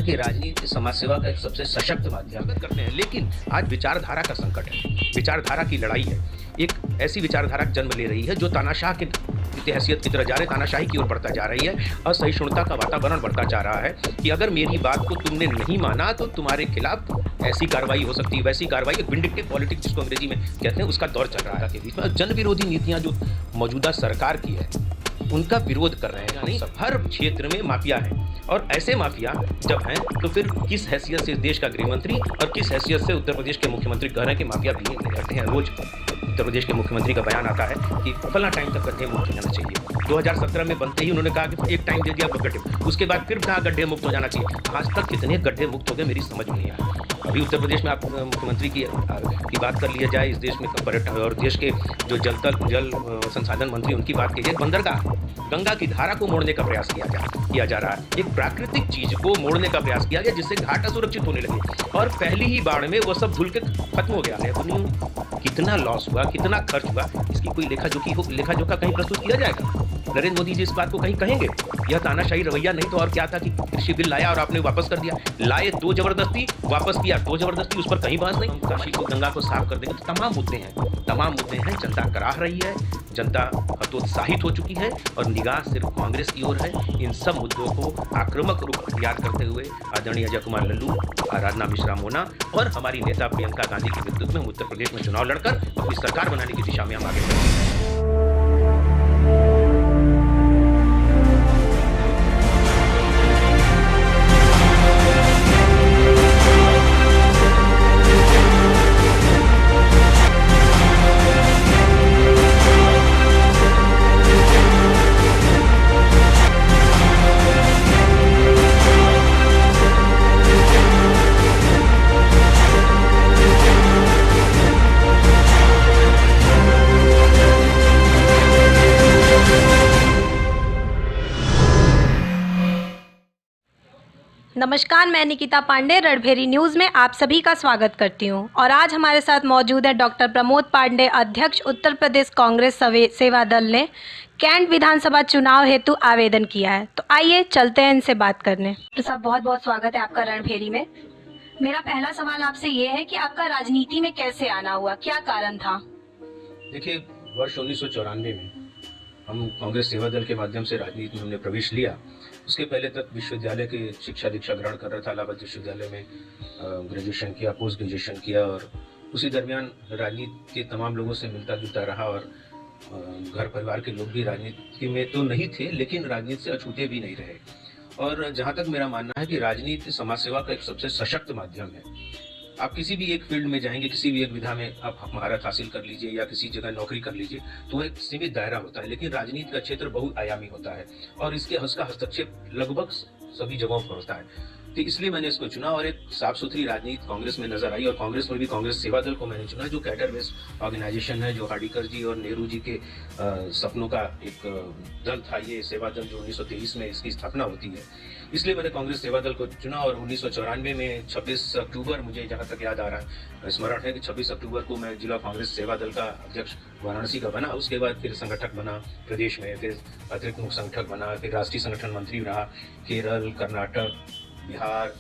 कि राजनीति समाज सेवा का एक सबसे सशक्त माध्यम करते हैं, लेकिन आज विचारधारा का संकट है, विचारधारा की लड़ाई है। एक ऐसी विचारधारा जन्म ले रही है जो तानाशाह की हैसियत की तरह जा रही, तानाशाही की ओर बढ़ता जा रही है। असहिष्णुता का वातावरण बढ़ता जा रहा है कि अगर मेरी बात को तुमने नहीं माना तो तुम्हारे खिलाफ ऐसी कार्रवाई हो सकती है, वैसी कार्रवाई, एक विंडिक्टिव पॉलिटिक्स जिसको अंग्रेजी में कहते हैं, उसका दौर चल रहा है के बीच में। जन विरोधी नीतियां जो मौजूदा सरकार की है उनका विरोध कर रहे हैं। नहीं, हर क्षेत्र में माफिया है, और ऐसे माफिया जब हैं तो फिर किस हैसियत से देश का गृह मंत्री और किस हैसियत से उत्तर प्रदेश के मुख्यमंत्री कह रहे हैं कि माफिया भी रहते हैं। रोज उत्तर प्रदेश के मुख्यमंत्री का बयान आता है कि फला टाइम तक गड्ढे मुक्त हो जाना चाहिए। 2017 में बनते ही उन्होंने कहा कि एक टाइम दे दिया गड्ढे, उसके बाद फिर कहा गड्ढे मुक्त हो जाना चाहिए। आज तक कितने गड्ढे मुक्त हो गए मेरी समझ में नहीं आया। अभी उत्तर प्रदेश में आप मुख्यमंत्री की बात कर लिया जाए, इस देश में पर्यटन और देश के जो जल संसाधन मंत्री उनकी बात कीजिए, बंदरगाह गंगा की धारा को मोड़ने का प्रयास किया जा रहा है। एक प्राकृतिक चीज को मोड़ने का प्रयास किया गया जिससे घाटा सुरक्षित होने लगे, और पहली ही बाढ़ में वो सब धुल के खत्म हो गया है। कितना लॉस हुआ, कितना खर्च हुआ, इसकी कोई लेखा जोखा कहीं प्रस्तुत किया जाएगा? नरेंद्र मोदी जी इस बात को कहीं कहेंगे? यह तानाशाही रवैया नहीं तो और क्या था कि कृषि बिल लाया और आपने वापस कर दिया। लाए तो जबरदस्ती, वापस किया तो जबरदस्ती, उस पर कहीं बहस नहीं। काशी को गंगा को साफ कर देंगे। तो तमाम मुद्दे हैं। जनता कराह रही है, जनता हतोत्साहित हो चुकी है और निगाह सिर्फ कांग्रेस की ओर है। इन सब मुद्दों को आक्रामक रूप अख्तियार करते हुए आदरणीय अजय कुमार लल्लू, आराधना मिश्रा मोना और हमारी नेता प्रियंका गांधी के नेतृत्व में उत्तर प्रदेश में चुनाव लड़कर अपनी सरकार बनाने की दिशा में हम आगे बढ़ेंगे। नमस्कार, मैं निकिता पांडे रणभेरी न्यूज़ में आप सभी का स्वागत करती हूं। और आज हमारे साथ मौजूद है डॉक्टर प्रमोद पांडे, अध्यक्ष उत्तर प्रदेश कांग्रेस सेवा दल ने कैंट विधानसभा चुनाव हेतु आवेदन किया है। तो आइए चलते हैं इनसे बात करने। तो सब बहुत बहुत स्वागत है आपका रणभेरी में। मेरा पहला सवाल आपसे ये है कि आपका राजनीति में कैसे आना हुआ, क्या कारण था? देखिए, वर्ष 1994 में हम कांग्रेस सेवा दल के माध्यम से राजनीति में हमने प्रवेश लिया। उसके पहले तक विश्वविद्यालय की शिक्षा दीक्षा ग्रहण कर रहा था, इलाहाबाद विश्वविद्यालय में ग्रेजुएशन किया, पोस्ट ग्रेजुएशन किया, और उसी दरमियान राजनीति के तमाम लोगों से मिलता जुलता रहा। और घर परिवार के लोग भी राजनीति में तो नहीं थे, लेकिन राजनीति से अछूते भी नहीं रहे। और जहाँ तक मेरा मानना है कि राजनीति समाज सेवा का एक सबसे सशक्त माध्यम है। आप किसी भी एक फील्ड में जाएंगे, किसी भी एक विधा में आप महारत हासिल कर लीजिए या किसी जगह नौकरी कर लीजिए, तो एक सीमित दायरा होता है, लेकिन राजनीति का क्षेत्र बहुआयामी होता है और इसका हस्तक्षेप लगभग सभी जगहों पर होता है। तो इसलिए मैंने इसको चुना और एक साफ सुथरी राजनीति कांग्रेस में नजर आई, और कांग्रेस में भी कांग्रेस सेवा दल को मैंने चुना, जो कैडर बेस्ड ऑर्गेनाइजेशन है, जो हार्डिकर जी और नेहरू जी के सपनों का एक दल था। ये सेवा दल जो 1923 में इसकी स्थापना होती है, इसलिए मैंने कांग्रेस सेवा दल को चुना। और 1994 में 26 अक्टूबर, मुझे जहाँ तक याद आ रहा है, स्मरण है कि 26 अक्टूबर को मैं जिला कांग्रेस सेवा दल का अध्यक्ष वाराणसी का बना। उसके बाद फिर संगठक बना प्रदेश में, फिर अतिरिक्त मुख्य संगठक बना, फिर राष्ट्रीय संगठन मंत्री रहा। केरल, कर्नाटक, बिहार,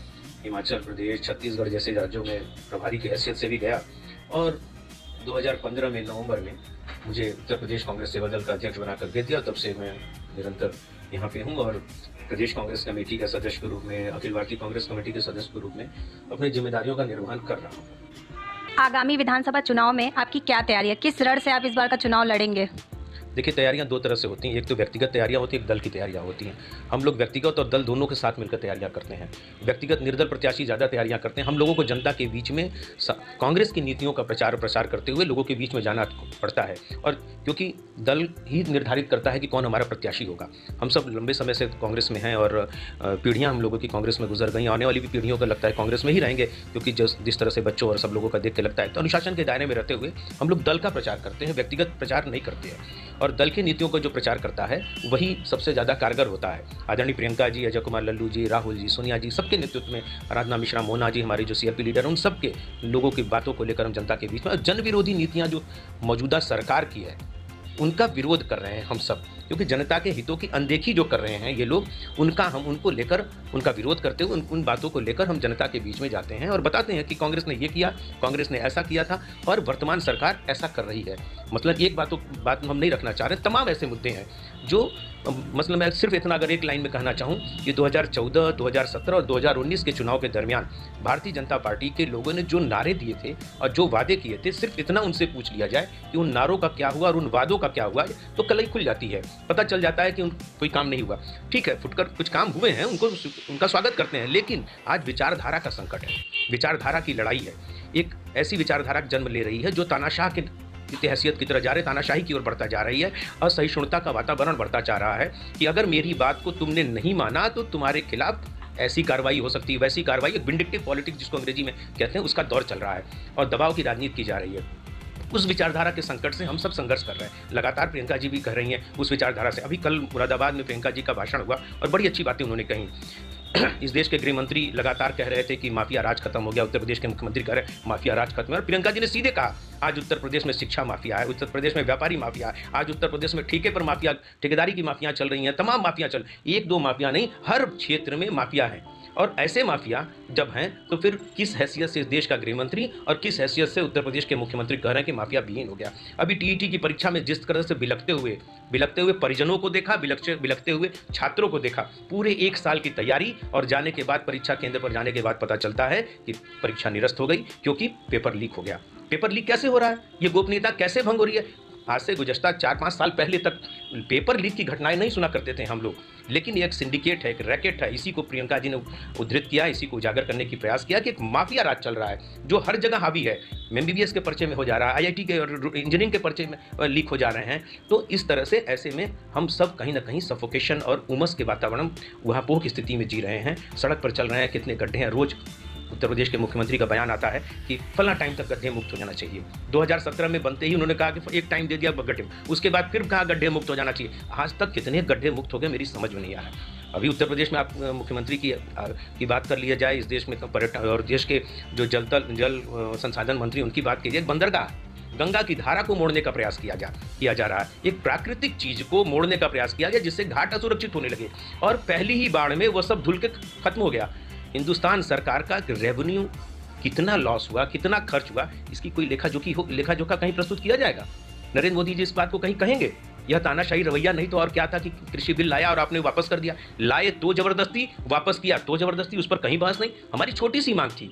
हिमाचल प्रदेश, छत्तीसगढ़ जैसे राज्यों में प्रभारी की हैसियत से भी गया। और 2015 में नवंबर में मुझे उत्तर प्रदेश कांग्रेस सेवा दल का अध्यक्ष बनाकर दे दिया। तब से मैं निरंतर यहाँ पे हूँ और प्रदेश कांग्रेस कमेटी के सदस्य के रूप में, अखिल भारतीय कांग्रेस कमेटी के सदस्य के रूप में अपनी जिम्मेदारियों का निर्वहन कर रहा हूँ। आगामी विधानसभा चुनाव में आपकी क्या तैयारी है? किस रण से आप इस बार का चुनाव लड़ेंगे? देखिए, तैयारियां दो तरह से होती हैं। एक तो व्यक्तिगत तैयारियां होती हैं, एक दल की तैयारियां होती हैं। हम लोग व्यक्तिगत और दल दोनों के साथ मिलकर तैयारियां करते हैं। व्यक्तिगत निर्दल प्रत्याशी ज़्यादा तैयारियां करते हैं। हम लोगों को जनता के बीच में कांग्रेस की नीतियों का प्रचार करते हुए लोगों के बीच में जाना पड़ता है, और क्योंकि दल ही निर्धारित करता है कि कौन हमारा प्रत्याशी होगा। हम सब लंबे समय से कांग्रेस में हैं और पीढ़ियाँ हम लोगों की कांग्रेस में गुजर गई। आने वाली भी पीढ़ियों को लगता है कांग्रेस में ही रहेंगे, क्योंकि जिस तरह से बच्चों और सब लोगों का देख के लगता है। तो अनुशासन के दायरे में रहते हुए हम लोग दल का प्रचार करते हैं, व्यक्तिगत प्रचार नहीं करते हैं। और दल की नीतियों को जो प्रचार करता है वही सबसे ज़्यादा कारगर होता है। आदरणीय प्रियंका जी, अजय कुमार लल्लू जी, राहुल जी, सोनिया जी, सबके नेतृत्व में, आराधना मिश्रा मोना जी, हमारी जो सीआरपी लीडर, उन सब के लोगों की बातों को लेकर हम जनता के बीच में, जन विरोधी नीतियाँ जो मौजूदा सरकार की है उनका विरोध कर रहे हैं हम सब। क्योंकि जनता के हितों की अनदेखी जो कर रहे हैं ये लोग, हम उनको लेकर उनका विरोध करते हुए उन बातों को लेकर हम जनता के बीच में जाते हैं और बताते हैं कि कांग्रेस ने ये किया, कांग्रेस ने ऐसा किया था और वर्तमान सरकार ऐसा कर रही है। मतलब एक बात हम नहीं रखना चाह रहे, तमाम ऐसे मुद्दे हैं जो मतलब मैं सिर्फ इतना अगर एक लाइन में कहना चाहूँ कि 2014, 2017 और 2019 के चुनाव के दरमियान भारतीय जनता पार्टी के लोगों ने जो नारे दिए थे और जो वादे किए थे, सिर्फ इतना उनसे पूछ लिया जाए कि उन नारों का क्या हुआ और उन वादों का क्या हुआ, तो कलई खुल जाती है, पता चल जाता है कि कोई काम नहीं हुआ। ठीक है, फुटकर कुछ काम हुए हैं, उनका स्वागत करते हैं, लेकिन आज विचारधारा का संकट है, विचारधारा की लड़ाई है। एक ऐसी विचारधारा जन्म ले रही है जो तानाशाह की हैसियत की तरह जा रहे, तानाशाही की ओर बढ़ता जा रही है। असहिष्णुता का वातावरण बढ़ता जा रहा है कि अगर मेरी बात को तुमने नहीं माना तो तुम्हारे खिलाफ ऐसी कार्रवाई हो सकती है, वैसी कार्रवाई, एक विंडिक्टिव पॉलिटिक्स जिसको अंग्रेजी में कहते हैं, उसका दौर चल रहा है और दबाव की राजनीति की जा रही है। उस विचारधारा के संकट से हम सब संघर्ष कर रहे हैं। लगातार प्रियंका जी भी कह रही हैं उस विचारधारा से। अभी कल मुरादाबाद में प्रियंका जी का भाषण हुआ और बड़ी अच्छी बातें उन्होंने कही। इस देश के गृह मंत्री लगातार कह रहे थे कि माफिया राज खत्म हो गया, उत्तर प्रदेश के मुख्यमंत्री कह रहे माफिया राज खत्म है, और प्रियंका जी ने सीधे कहा आज उत्तर प्रदेश में शिक्षा माफिया है, उत्तर प्रदेश में व्यापारी माफिया है, आज उत्तर प्रदेश में ठेके पर माफिया, ठेकेदारी की माफिया चल रही हैं, तमाम माफिया चल, एक दो माफिया नहीं, हर क्षेत्र में माफिया है। और ऐसे माफिया जब हैं तो फिर किस हैसियत से इस देश का गृह मंत्री और किस हैसियत से उत्तर प्रदेश के मुख्यमंत्री कह रहे हैं कि माफिया विहीन हो गया। अभी टीईटी की परीक्षा में जिस तरह से बिलखते हुए परिजनों को देखा, बिलखते हुए छात्रों को देखा, पूरे एक साल की तैयारी और जाने के बाद, परीक्षा केंद्र पर जाने के बाद पता चलता है कि परीक्षा निरस्त हो गई क्योंकि पेपर लीक हो गया। पेपर लीक कैसे हो रहा है, ये गोपनीयता कैसे भंग हो रही है? आज से गुज़श्ता 4-5 साल पहले तक पेपर लीक की घटनाएं नहीं सुना करते थे हम लोग, लेकिन ये एक सिंडिकेट है, एक रैकेट है। इसी को प्रियंका जी ने उद्धृत किया, इसी को उजागर करने की प्रयास किया कि एक माफिया राज चल रहा है जो हर जगह हावी है। MBBS के पर्चे में हो जा रहा है, IIT के और इंजीनियरिंग के पर्चे में लीक हो जा रहे हैं। तो इस तरह से ऐसे में हम सब कहीं ना कहीं सफोकेशन और उमस के वातावरण, वहाँ की स्थिति में जी रहे हैं। सड़क पर चल रहे हैं, कितने गड्ढे हैं। रोज़ उत्तर प्रदेश के मुख्यमंत्री का बयान आता है कि फला टाइम तक गड्ढे मुक्त हो जाना चाहिए। 2017 में बनते ही उन्होंने कहा कि एक टाइम दे दिया गड्ढे, उसके बाद फिर कहा गड्ढे मुक्त हो जाना चाहिए। आज तक कितने गड्ढे मुक्त हो गए मेरी समझ में नहीं आ रहा है। अभी उत्तर प्रदेश में आप मुख्यमंत्री की बात कर लिया जाए, इस देश में पर्यटन और देश के जो जल संसाधन मंत्री, उनकी बात कीजिए, बंदरगाह गंगा की धारा को मोड़ने का प्रयास किया जा रहा है। एक प्राकृतिक चीज को मोड़ने का प्रयास किया गया जिससे घाट असुरक्षित होने लगे और पहली ही बाढ़ में वो सब धुल के खत्म हो गया। हिंदुस्तान सरकार का रेवेन्यू कितना लॉस हुआ, कितना खर्च हुआ, इसकी कोई लेखा जोखा कहीं प्रस्तुत किया जाएगा? नरेंद्र मोदी जी इस बात को कहीं कहेंगे? यह तानाशाही रवैया नहीं तो और क्या था कि कृषि बिल लाया और आपने वापस कर दिया, लाए तो जबरदस्ती, वापस किया तो जबरदस्ती, उस पर कहीं बहस नहीं। हमारी छोटी सी मांग थी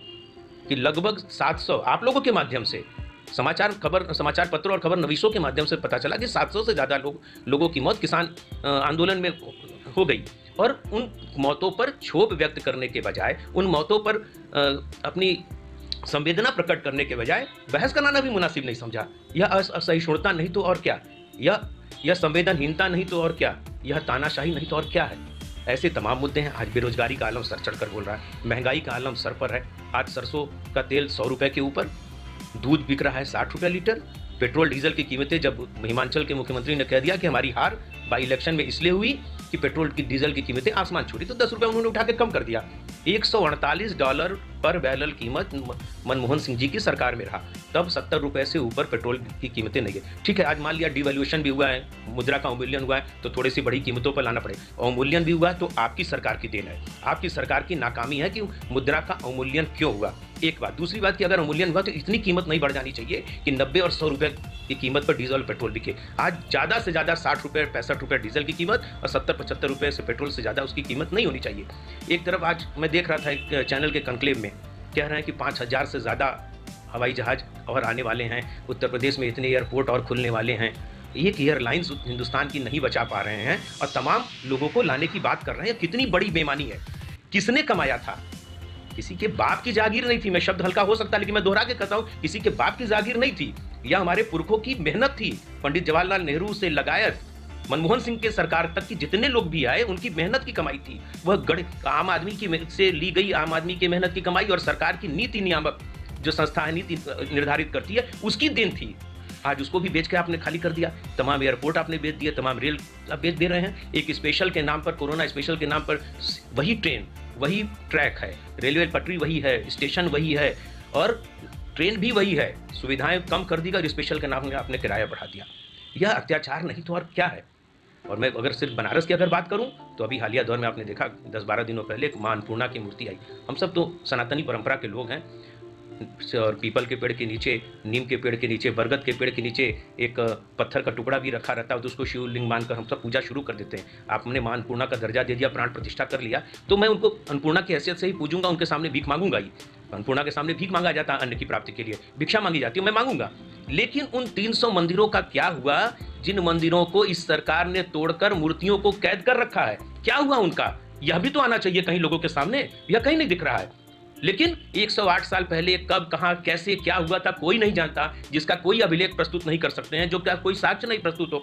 कि लगभग 700, आप लोगों के माध्यम से, समाचार पत्रों और खबर नवीसों के माध्यम से पता चला कि 700 से ज़्यादा लोगों की मौत किसान आंदोलन में हो गई। और उन मौतों पर क्षोभ व्यक्त करने के बजाय, उन मौतों पर अपनी संवेदना प्रकट करने के बजाय बहस कराना भी मुनासिब नहीं समझा। यह असहिष्णुता नहीं तो और क्या, यह संवेदनहीनता नहीं तो और क्या, यह तानाशाही नहीं तो और क्या है। ऐसे तमाम मुद्दे हैं। आज बेरोजगारी का आलम सर चढ़कर बोल रहा है, महंगाई का आलम सर पर है। आज सरसों का तेल 100 रुपये के ऊपर, दूध बिक रहा है 60 रुपये लीटर। पेट्रोल डीजल की कीमतें, जब हिमाचल के मुख्यमंत्री ने कह दिया कि हमारी हार बाई इलेक्शन में इसलिए हुई कि पेट्रोल की डीजल की कीमतें आसमान छूटी, तो 10 रुपये उन्होंने उठा के कम कर दिया। $148 पर बैरल कीमत मनमोहन सिंह जी की सरकार में रहा, तब 70 रुपये से ऊपर पेट्रोल की कीमतें नहीं है। ठीक है, आज मान लिया डिवैल्यूएशन भी हुआ है, मुद्रा का अवमूल्यन हुआ है, तो थोड़ी सी बड़ी कीमतों पर लाना पड़े। अवमूल्यन भी हुआ है तो आपकी सरकार की देन है, आपकी सरकार की नाकामी है कि मुद्रा का अवमूल्यन क्यों हुआ। एक बात। दूसरी बात कि अगर अवमूल्यन हुआ तो इतनी कीमत नहीं बढ़ जानी चाहिए कि 90 और 100 रुपये की कीमत पर डीजल और पेट्रोल बिके। आज ज़्यादा से ज़्यादा 60 रुपये 65 रुपये डीजल की कीमत और 70-75 रुपये से पेट्रोल से ज़्यादा उसकी कीमत नहीं होनी चाहिए। एक तरफ आज मैं देख रहा था एक चैनल के कॉन्क्लेव में कह रहे हैं कि 5000 से ज़्यादा हवाई जहाज़ और आने वाले हैं, उत्तर प्रदेश में इतने एयरपोर्ट और खुलने वाले हैं। एक एयरलाइंस हिंदुस्तान की नहीं बचा पा रहे हैं और तमाम लोगों को लाने की बात कर रहे हैं। कितनी बड़ी बेईमानी है। किसने कमाया था? किसी के बाप की जागीर नहीं थी। मैं शब्द हल्का हो सकता है लेकिन मैं दोहरा के कहता हूं, किसी के बाप की जागीर नहीं थी। यह हमारे पुरखों की मेहनत थी। पंडित जवाहरलाल नेहरू से लगायत मनमोहन सिंह के सरकार तक की जितने लोग भी आए, उनकी मेहनत की कमाई थी। वह आम आदमी की से ली गई आम आदमी की मेहनत की कमाई और सरकार की नीति नियामक जो संस्था है, नीति निर्धारित करती है, उसकी देन थी। आज उसको भी बेच के आपने खाली कर दिया। तमाम एयरपोर्ट आपने बेच दिया, तमाम रेल आप बेच दे रहे हैं। एक स्पेशल के नाम पर, कोरोना स्पेशल के नाम पर वही ट्रेन, वही ट्रैक है, रेलवे पटरी वही है, स्टेशन वही है और ट्रेन भी वही है। सुविधाएं कम कर दी गई और स्पेशल के नाम में आपने किराया बढ़ा दिया। यह अत्याचार नहीं तो और क्या है? और मैं अगर सिर्फ बनारस की अगर बात करूं तो अभी हालिया दौर में आपने देखा 10-12 दिनों पहले एक मां अन्नपूर्णा की मूर्ति आई। हम सब तो सनातनी परंपरा के लोग हैं और पीपल के पेड़ के नीचे, नीम के पेड़ के नीचे, बरगद के पेड़ के नीचे एक पत्थर का टुकड़ा भी रखा रहता है तो उसको शिवलिंग मानकर हम सब पूजा शुरू कर देते हैं। आपने मां अन्नपूर्णा का दर्जा दे दिया, प्राण प्रतिष्ठा कर लिया, तो मैं उनको अन्नपूर्णा की हैसियत से ही पूजूंगा, उनके सामने भीख मांगूंगा ही। अन्नपूर्णा के सामने भीख मांगा जाता है अन्न की प्राप्ति के लिए, भिक्षा मांगी जाती है, मैं मांगूंगा। लेकिन उन 300 मंदिरों का क्या हुआ जिन मंदिरों को इस सरकार ने तोड़कर मूर्तियों को कैद कर रखा है? क्या हुआ उनका? यह भी तो आना चाहिए कहीं लोगों के सामने, यह कहीं नहीं दिख रहा है। लेकिन 108 साल पहले कब, कहां, कैसे, क्या हुआ था कोई नहीं जानता, जिसका कोई अभिलेख प्रस्तुत नहीं कर सकते हैं, जो क्या कोई साक्ष्य नहीं प्रस्तुत हो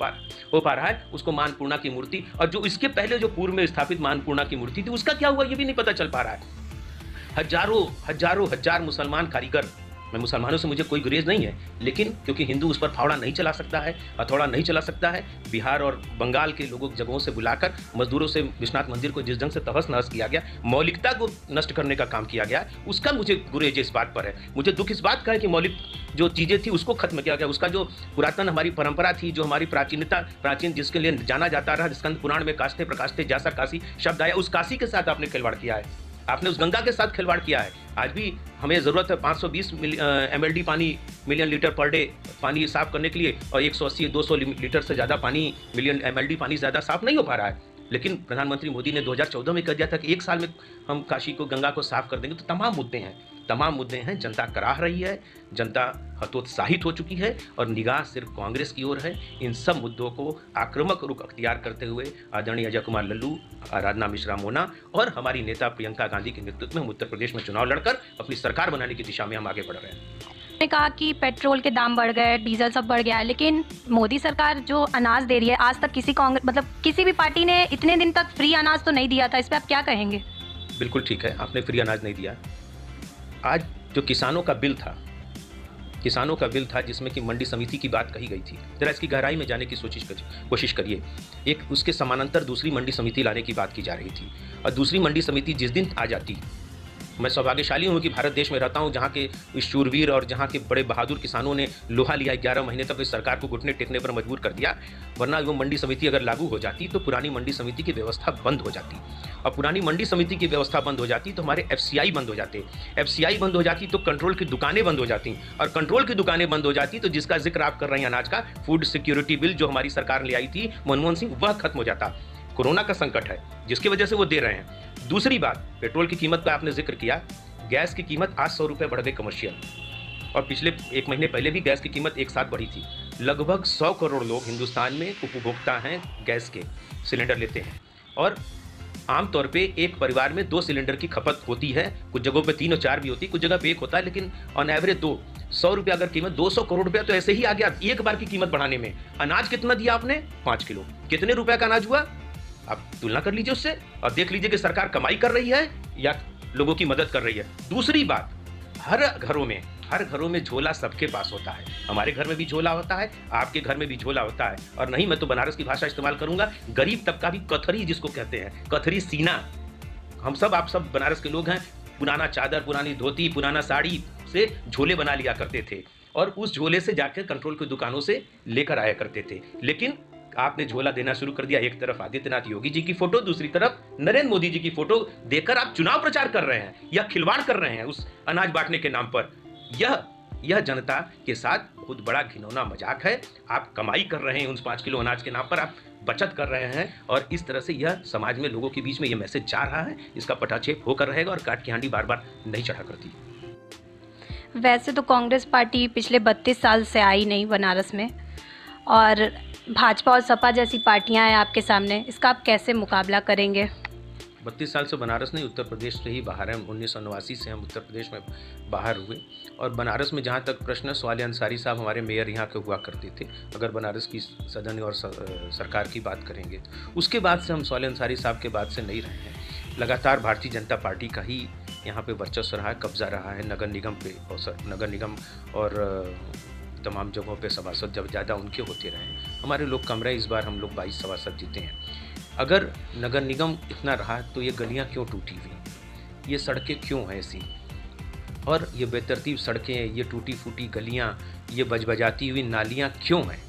पा रहा है, उसको मां अन्नपूर्णा की मूर्ति, और जो इसके पहले जो पूर्व में स्थापित मां अन्नपूर्णा की मूर्ति थी उसका क्या हुआ ये भी नहीं पता चल पा रहा है। हजार मुसलमान कारीगर, मैं मुसलमानों से मुझे कोई गुरेज नहीं है, लेकिन क्योंकि हिंदू उस पर फावड़ा नहीं चला सकता है, हथौड़ा नहीं चला सकता है, बिहार और बंगाल के लोगों जगहों से बुलाकर मजदूरों से विश्वनाथ मंदिर को जिस ढंग से तहस नहस किया गया, मौलिकता को नष्ट करने का काम किया गया, उसका मुझे गुरेज इस बात पर है। मुझे दुख इस बात का है कि मौलिक जो चीज़ें थी उसको खत्म किया गया, उसका जो पुरातन हमारी परंपरा थी, जो हमारी प्राचीन जिसके लिए जाना जाता रहा, स्कंद पुराण में कास्ते प्रकास्ते जैसा काशी शब्द आया, उस काशी के साथ आपने खिलवाड़ किया है, आपने उस गंगा के साथ खिलवाड़ किया है। आज भी हमें ज़रूरत है 520 MLD पानी, मिलियन लीटर पर डे पानी साफ करने के लिए, और 180-200 लीटर से ज़्यादा पानी, मिलियन MLD पानी ज़्यादा साफ नहीं हो पा रहा है। लेकिन प्रधानमंत्री मोदी ने 2014 में कह दिया था कि 1 साल में हम काशी को, गंगा को साफ कर देंगे। तो तमाम मुद्दे हैं, जनता कराह रही है, जनता हतोत्साहित हो चुकी है और निगाह सिर्फ कांग्रेस की ओर है। इन सब मुद्दों को आक्रामक रुख अख्तियार करते हुए आदरणीय अजय कुमार लल्लू, आराधना मिश्रा मोना और हमारी नेता प्रियंका गांधी के नेतृत्व में हम उत्तर प्रदेश में चुनाव लड़कर अपनी सरकार बनाने की दिशा में हम आगे बढ़ रहे हैं। ने कहा कि पेट्रोल के दाम बढ़ गए, डीजल सब बढ़ गया है, लेकिन मोदी सरकार जो अनाज दे रही है, आज तक किसी भी पार्टी ने इतने दिन तक फ्री अनाज तो नहीं दिया था, इस पर आप क्या कहेंगे? बिल्कुल ठीक है, आपने फ्री अनाज नहीं दिया। आज जो किसानों का बिल था जिसमें कि मंडी समिति की बात कही गई थी, जरा इसकी गहराई में जाने की कोशिश करिए। एक उसके समानांतर दूसरी मंडी समिति लाने की बात की जा रही थी, और दूसरी मंडी समिति जिस दिन आ जाती, मैं सौभाग्यशाली हूँ कि भारत देश में रहता हूँ जहाँ के इस शूरवीर और जहाँ के बड़े बहादुर किसानों ने लोहा लिया, 11 महीने तक इस सरकार को घुटने टेकने पर मजबूर कर दिया। वरना वो मंडी समिति अगर लागू हो जाती तो पुरानी मंडी समिति की व्यवस्था बंद हो जाती, और पुरानी मंडी समिति की व्यवस्था बंद हो जाती तो हमारे FCI बंद हो जाते, FCI बंद हो जाती तो कंट्रोल की दुकानें बंद हो जाती, और कंट्रोल की दुकानें बंद हो जाती तो जिसका जिक्र आप कर रहे हैं अनाज का, फूड सिक्योरिटी बिल जो हमारी सरकार ले आई थी मनमोहन सिंह, वह खत्म हो जाता। कोरोना का संकट है जिसकी वजह से वो दे रहे हैं। दूसरी बात, पेट्रोल की कीमत का आपने जिक्र किया, गैस की कीमत आज 100 रुपये बढ़ गई कमर्शियल, और पिछले 1 महीने पहले भी गैस की कीमत एक साथ बढ़ी थी। लगभग 100 करोड़ लोग हिंदुस्तान में उपभोक्ता हैं, गैस के सिलेंडर लेते हैं, और आमतौर पे एक परिवार में 2 सिलेंडर की खपत होती है, कुछ जगहों पे 3 और 4 भी होती है, कुछ जगह पे 1 होता है, लेकिन ऑन एवरेज 2। 100 रुपये अगर कीमत, 200 करोड़ रुपया तो ऐसे ही आ गया एक बार की कीमत बढ़ाने में। अनाज कितना दिया आपने? 5 किलो। कितने रुपए का अनाज हुआ? आप तुलना कर लीजिए उससे और देख लीजिए कि सरकार कमाई कर रही है या लोगों की मदद कर रही है। दूसरी बात, हर घरों में झोला सबके पास होता है, हमारे घर में भी झोला होता है, आपके घर में भी झोला होता है, और नहीं मैं तो बनारस की भाषा इस्तेमाल करूंगा, गरीब तबका भी कथरी जिसको कहते हैं, कथरी सीना, हम सब आप सब बनारस के लोग हैं, पुराना चादर, पुरानी धोती, पुराना साड़ी से झोले बना लिया करते थे, और उस झोले से जाकर कंट्रोल की दुकानों से लेकर आया करते थे। लेकिन आपने झोला देना शुरू कर दिया, एक तरफ आदित्यनाथ योगी जी की फोटो, दूसरी तरफ नरेंद्र मोदी जी की फोटो देकर आप चुनाव प्रचार कर रहे हैं या खिलवाड़ कर रहे हैं उस अनाज बांटने के नाम पर। यह जनता के साथ बहुत बड़ा घिनौना मजाक है। आप कमाई कर रहे हैं उन 5 किलो अनाज के नाम पर, आप बचत कर रहे हैं, और इस तरह से यह समाज में लोगों के बीच में यह मैसेज जा रहा है, इसका पटाक्षेप होकर रहेगा, और काट की हांडी बार बार नहीं चढ़ा करती। वैसे तो कांग्रेस पार्टी पिछले 32 साल से आई नहीं बनारस में, और भाजपा और सपा जैसी पार्टियां हैं आपके सामने, इसका आप कैसे मुकाबला करेंगे? 32 साल से बनारस नहीं, उत्तर प्रदेश से ही बाहर हैं। 1989 से हम उत्तर प्रदेश में बाहर हुए, और बनारस में जहाँ तक प्रश्न, स्वाली अंसारी साहब हमारे मेयर यहाँ के हुआ करते थे। अगर बनारस की सदन और सरकार की बात करेंगे, उसके बाद से हम स्वाली अंसारी साहब के बाद से नहीं रहे हैं। लगातार भारतीय जनता पार्टी का ही यहाँ पे वर्चस्व रहा है, कब्जा रहा है। नगर निगम और तमाम जगहों पे सभासद जब ज़्यादा उनके होते रहे, हमारे लोग कम रहे। इस बार हम लोग 22 सभासद जीते हैं। अगर नगर निगम इतना रहा तो ये गलियां क्यों टूटी हुई, ये सड़कें क्यों हैं ऐसी, और ये बेतरतीब सड़कें, ये टूटी फूटी गलियां, ये बजबजाती हुई नालियां क्यों हैं,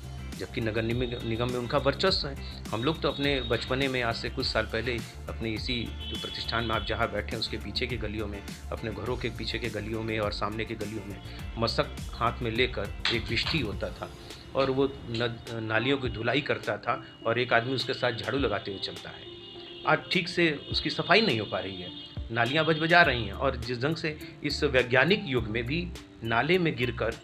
जबकि नगर निगम में उनका वर्चस्व है। हम लोग तो अपने बचपने में आज से कुछ साल पहले अपने इसी जो प्रतिष्ठान में आप जहाँ बैठे हैं उसके पीछे की गलियों में, अपने घरों के पीछे के गलियों में और सामने के गलियों में मशक हाथ में लेकर एक विष्टी होता था और वो नालियों की धुलाई करता था और एक आदमी उसके साथ झाड़ू लगाते हुए चलता है। आज ठीक से उसकी सफाई नहीं हो पा रही है, नालियाँ बजा रही हैं और जिस ढंग से इस वैज्ञानिक युग में भी नाले में गिरकर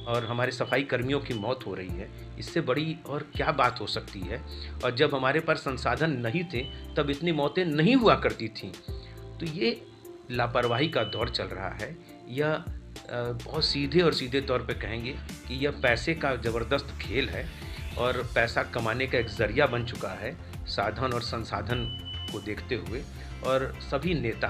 और हमारे सफाई कर्मियों की मौत हो रही है, इससे बड़ी और क्या बात हो सकती है। और जब हमारे पास संसाधन नहीं थे तब इतनी मौतें नहीं हुआ करती थीं। तो ये लापरवाही का दौर चल रहा है। यह बहुत सीधे और सीधे तौर पे कहेंगे कि यह पैसे का ज़बरदस्त खेल है और पैसा कमाने का एक ज़रिया बन चुका है साधन और संसाधन को देखते हुए। और सभी नेता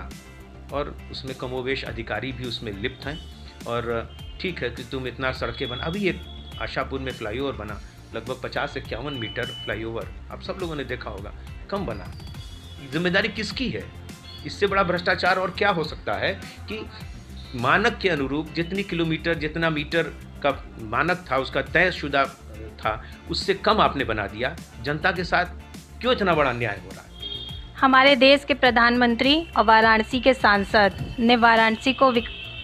और उसमें कमोवेश अधिकारी भी उसमें लिप्त हैं। और ठीक है कि तुम इतना सड़कें बना, अभी एक आशापुर में फ्लाईओवर बना, लगभग 50 से 51 मीटर फ्लाईओवर, आप सब लोगों ने देखा होगा, कम बना। जिम्मेदारी किसकी है? इससे बड़ा भ्रष्टाचार और क्या हो सकता है कि मानक के अनुरूप जितनी किलोमीटर जितना मीटर का मानक था, उसका तयशुदा था, उससे कम आपने बना दिया। जनता के साथ क्यों इतना बड़ा अन्याय हो रहा है? हमारे देश के प्रधानमंत्री और वाराणसी के सांसद ने वाराणसी को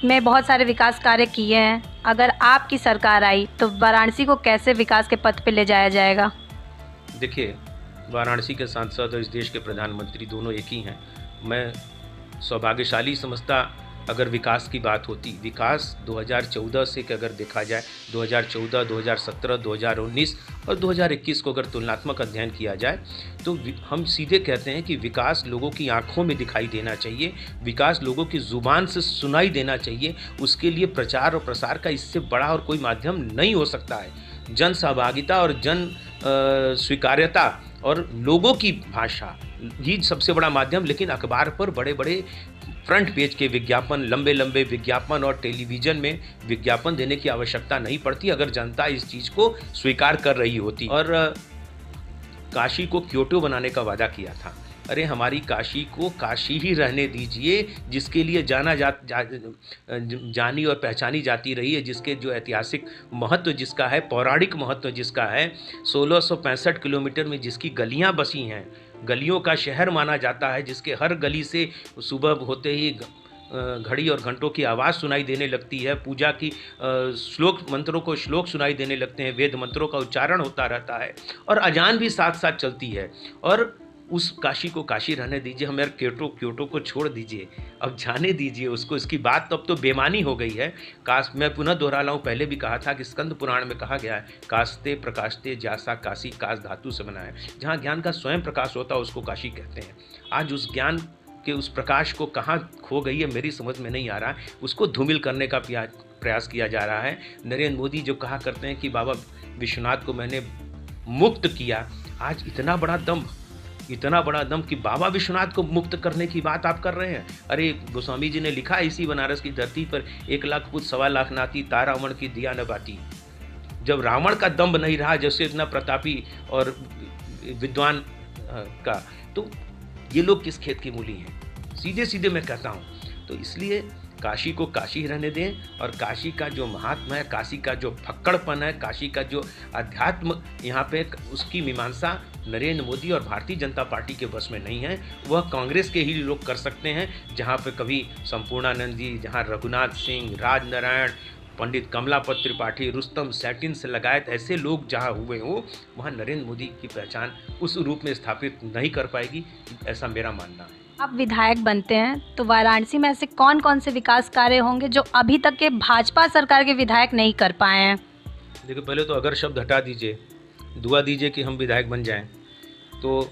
में बहुत सारे विकास कार्य किए हैं। अगर आपकी सरकार आई तो वाराणसी को कैसे विकास के पथ पे ले जाया जाएगा? देखिए, वाराणसी के सांसद और इस देश के प्रधानमंत्री दोनों एक ही हैं। मैं सौभाग्यशाली समझता अगर विकास की बात होती। विकास 2014 से अगर देखा जाए, 2014, 2017, 2019 और 2021 को अगर तुलनात्मक अध्ययन किया जाए तो हम सीधे कहते हैं कि विकास लोगों की आंखों में दिखाई देना चाहिए, विकास लोगों की ज़ुबान से सुनाई देना चाहिए। उसके लिए प्रचार और प्रसार का इससे बड़ा और कोई माध्यम नहीं हो सकता है। जन सहभागिता और जन स्वीकार्यता और लोगों की भाषा ही सबसे बड़ा माध्यम। लेकिन अखबार पर बड़े बड़े फ्रंट पेज के विज्ञापन, लंबे लंबे विज्ञापन और टेलीविज़न में विज्ञापन देने की आवश्यकता नहीं पड़ती अगर जनता इस चीज़ को स्वीकार कर रही होती। और काशी को क्योटो बनाने का वादा किया था। अरे हमारी काशी को काशी ही रहने दीजिए, जिसके लिए जानी और पहचानी जाती रही है, जिसके जो ऐतिहासिक महत्व जिसका है, पौराणिक महत्व जिसका है, 1665 किलोमीटर में जिसकी गलियां बसी हैं, गलियों का शहर माना जाता है, जिसके हर गली से सुबह होते ही घड़ी और घंटों की आवाज़ सुनाई देने लगती है, पूजा की मंत्रों को श्लोक सुनाई देने लगते हैं, वेद मंत्रों का उच्चारण होता रहता है और अजान भी साथ साथ चलती है। और उस काशी को काशी रहने दीजिए, हमें क्योटो को छोड़ दीजिए, अब जाने दीजिए उसको। इसकी बात तो अब तो बेमानी हो गई है। मैं पुनः दोहरा लाऊं, पहले भी कहा था कि स्कंद पुराण में कहा गया है, कास्ते प्रकाशते ज्यासा काशी, काश धातु से बना है। जहाँ ज्ञान का स्वयं प्रकाश होता है उसको काशी कहते हैं। आज उस ज्ञान के उस प्रकाश को कहाँ खो गई है मेरी समझ में नहीं आ रहा है। उसको धूमिल करने का प्रयास किया जा रहा है। नरेंद्र मोदी जो कहा करते हैं कि बाबा विश्वनाथ को मैंने मुक्त किया, आज इतना बड़ा दम कि बाबा विश्वनाथ को मुक्त करने की बात आप कर रहे हैं। अरे गोस्वामी जी ने लिखा इसी बनारस की धरती पर 1 लाख पुत्र 1.25 लाख नाती, तारा रावण की दिया न बाती। जब रावण का दम्भ नहीं रहा, जैसे इतना प्रतापी और विद्वान का, तो ये लोग किस खेत की मूली हैं? सीधे सीधे मैं कहता हूँ। तो इसलिए काशी को काशी रहने दें और काशी का जो महात्मा है, काशी का जो फक्कड़पन है, काशी का जो अध्यात्म यहाँ पे, उसकी मीमांसा नरेंद्र मोदी और भारतीय जनता पार्टी के बस में नहीं है। वह कांग्रेस के ही लोग कर सकते हैं, जहाँ पे कभी संपूर्णानंद जी, जहाँ रघुनाथ सिंह, राजनारायण, पंडित कमलापत त्रिपाठी, रुस्तम सैटिन से लगायत ऐसे लोग जहाँ हुए हों, वहाँ नरेंद्र मोदी की पहचान उस रूप में स्थापित नहीं कर पाएगी, ऐसा मेरा मानना है। आप विधायक बनते हैं तो वाराणसी में ऐसे कौन कौन से विकास कार्य होंगे जो अभी तक के भाजपा सरकार के विधायक नहीं कर पाए हैं? देखिए, पहले तो अगर शब्द हटा दीजिए, दुआ दीजिए कि हम विधायक बन जाएं, तो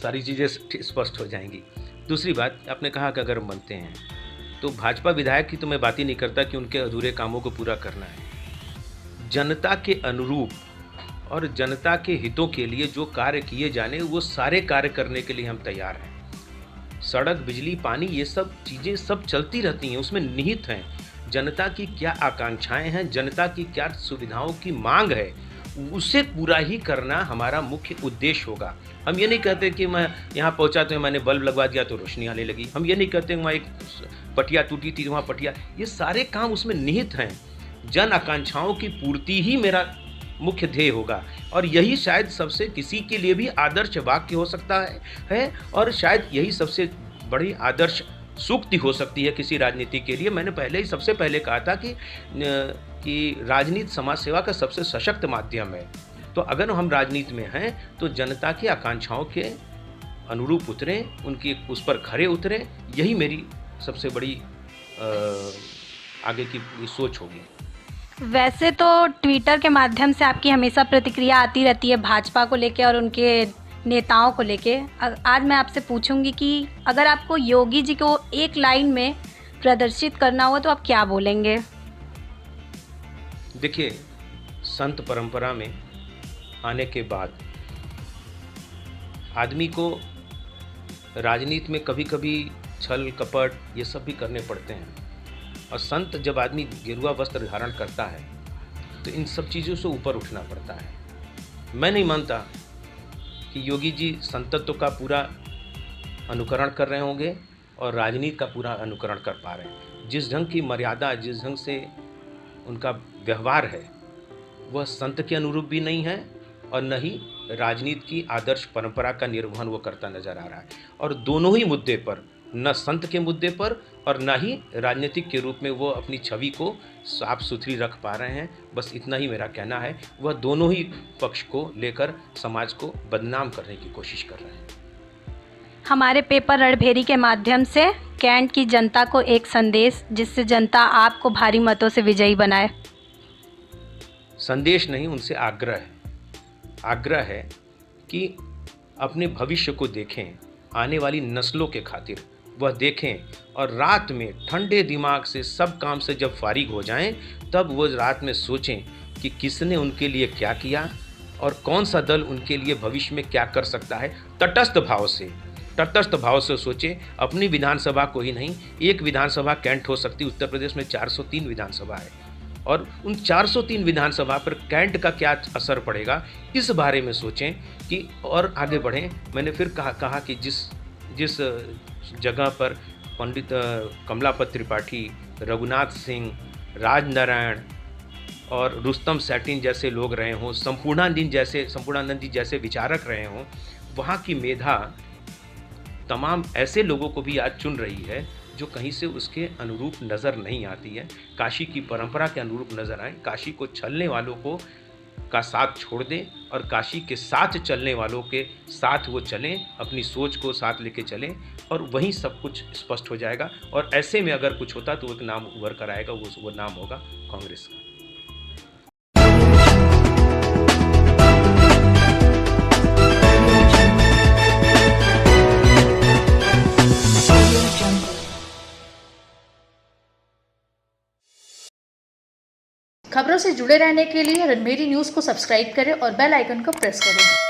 सारी चीज़ें स्पष्ट हो जाएंगी। दूसरी बात, आपने कहा कि अगर हम बनते हैं तो भाजपा विधायक की तो मैं बात ही नहीं करता कि उनके अधूरे कामों को पूरा करना है। जनता के अनुरूप और जनता के हितों के लिए जो कार्य किए जाने, वो सारे कार्य करने के लिए हम तैयार हैं। सड़क, बिजली, पानी, ये सब चीज़ें सब चलती रहती हैं, उसमें निहित हैं। जनता की क्या आकांक्षाएं हैं, जनता की क्या सुविधाओं की मांग है, उसे पूरा ही करना हमारा मुख्य उद्देश्य होगा। हम ये नहीं कहते कि मैं यहाँ पहुँचा तो मैंने बल्ब लगवा दिया तो रोशनी आने लगी। हम ये नहीं कहते वहाँ एक पटिया टूटी थी वहाँ पटिया, ये सारे काम उसमें निहित हैं। जन आकांक्षाओं की पूर्ति ही मेरा मुख्य ध्येय होगा। और यही शायद सबसे किसी के लिए भी आदर्श वाक्य हो सकता है और शायद यही सबसे बड़ी आदर्श सूक्ति हो सकती है किसी राजनीति के लिए। मैंने पहले ही सबसे पहले कहा था कि राजनीति समाज सेवा का सबसे सशक्त माध्यम है। तो अगर हम राजनीति में हैं तो जनता की आकांक्षाओं के अनुरूप उतरें, उनकी उस पर खरे उतरें, यही मेरी सबसे बड़ी आगे की सोच होगी। वैसे तो ट्विटर के माध्यम से आपकी हमेशा प्रतिक्रिया आती रहती है भाजपा को लेके और उनके नेताओं को लेके। आज मैं आपसे पूछूंगी कि अगर आपको योगी जी को एक लाइन में प्रदर्शित करना हो तो आप क्या बोलेंगे? देखिए, संत परंपरा में आने के बाद आदमी को राजनीति में कभी कभी छल कपट ये सब भी करने पड़ते हैं। और संत जब आदमी गेरुआ वस्त्र धारण करता है तो इन सब चीज़ों से ऊपर उठना पड़ता है। मैं नहीं मानता कि योगी जी संतत्व का पूरा अनुकरण कर रहे होंगे और राजनीति का पूरा अनुकरण कर पा रहे हैं। जिस ढंग की मर्यादा, जिस ढंग से उनका व्यवहार है, वह संत के अनुरूप भी नहीं है और न ही राजनीति की आदर्श परंपरा का निर्वहन वो करता नजर आ रहा है। और दोनों ही मुद्दे पर, न संत के मुद्दे पर और न ही राजनीतिक के रूप में वो अपनी छवि को साफ सुथरी रख पा रहे हैं। बस इतना ही मेरा कहना है। वह दोनों ही पक्ष को लेकर समाज को बदनाम करने की कोशिश कर रहे हैं। हमारे पेपर रणभेरी के माध्यम से कैंट की जनता को एक संदेश, जिससे जनता आपको भारी मतों से विजयी बनाए। संदेश नहीं, उनसे आग्रह है। आग्रह है कि अपने भविष्य को देखें, आने वाली नस्लों के खातिर वह देखें और रात में ठंडे दिमाग से सब काम से जब फारिग हो जाएं तब वो रात में सोचें कि किसने उनके लिए क्या किया और कौन सा दल उनके लिए भविष्य में क्या कर सकता है। तटस्थ भाव से सोचें। अपनी विधानसभा को ही नहीं, एक विधानसभा कैंट हो सकती। उत्तर प्रदेश में 403 विधानसभा है और उन 403 विधानसभा पर कैंट का क्या असर पड़ेगा, इस बारे में सोचें कि और आगे बढ़ें। मैंने फिर कहा कि जिस जगह पर पंडित कमलापत त्रिपाठी, रघुनाथ सिंह, राजनारायण और रुस्तम सैटिन जैसे लोग रहे हों, संपूर्णानंद जी जैसे विचारक रहे हों, वहाँ की मेधा तमाम ऐसे लोगों को भी आज चुन रही है जो कहीं से उसके अनुरूप नज़र नहीं आती है, काशी की परंपरा के अनुरूप नज़र आए। काशी को छलने वालों को का साथ छोड़ दें और काशी के साथ चलने वालों के साथ वो चलें, अपनी सोच को साथ लेके चलें और वहीं सब कुछ स्पष्ट हो जाएगा। और ऐसे में अगर कुछ होता तो एक नाम उभर कर आएगा, वो नाम होगा कांग्रेस का। खबरों से जुड़े रहने के लिए रणभेरी न्यूज़ को सब्सक्राइब करें और बेल आइकन को प्रेस करें।